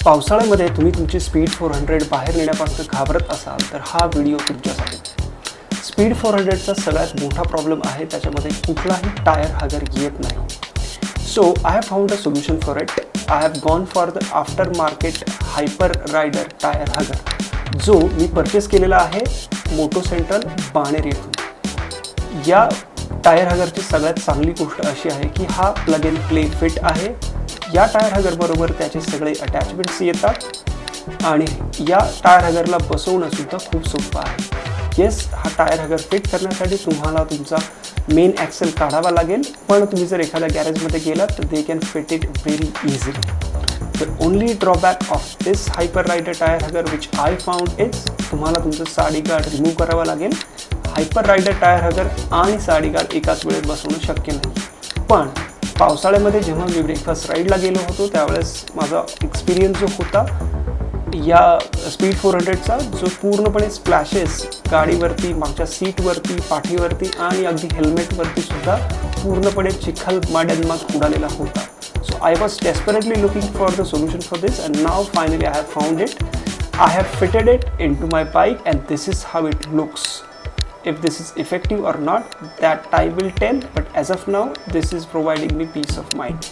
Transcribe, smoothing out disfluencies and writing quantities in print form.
पावसाळ्यामध्ये तुम्ही तुमची स्पीड 400 बाहेर नेण्यापासून घाबरत असाल तर हा व्हिडिओ तुमच्यासाठी. स्पीड 400चा सगळ्यात मोठा प्रॉब्लेम आहे त्याच्यामध्ये कुठलाही टायर हगर येत नाही. So I have found a solution for it. I have gone for the aftermarket hyper rider tyre hugger, जो मी परचेस केलेला आहे मोटो सेंट्रल बाणेर येथून. या टायर हगरची सगळ्यात चांगली गोष्ट अशी आहे की हा प्लग इन प्ले फिट आहे. या टायर हगर बरोबर त्याचे सगळे अटॅचमेंट्स येतात आणि या टायर हगरला बसवणं सुद्धा खूप सोपं आहे. येस, हा टायर हगर फिट करण्यासाठी तुम्हाला तुमचा मेन ॲक्सेल काढावा लागेल, पण तुम्ही जर एखाद्या गॅरेजमध्ये गेलात तर they can fit it very easily. The only drawback of this hyper rider tyre hugger which I found is तुम्हाला तुमचं साडी गार्ड रिमूव्ह करावं लागेल. हायपर रायडर टायर हगर आणि साडी गार्ड एकाच वेळेत बसवणं शक्य नाही. पण पावसाळ्यामध्ये जेव्हा मी ब्रेकफास्ट राईडला गेलो होतो त्यावेळेस माझा एक्सपिरियन्स जो होता या स्पीड 400चा, जो पूर्णपणे स्प्लॅशेस गाडीवरती, मागच्या सीटवरती, पाठीवरती आणि अगदी हेल्मेटवरती सुद्धा पूर्णपणे चिखल माड्यांमाग उडालेला होता. So I was desperately looking for the solution for this, and now finally I have found it. I have fitted it into my bike and this is how it looks. If this is effective or not, that time will tell, but as of now this is providing me peace of mind.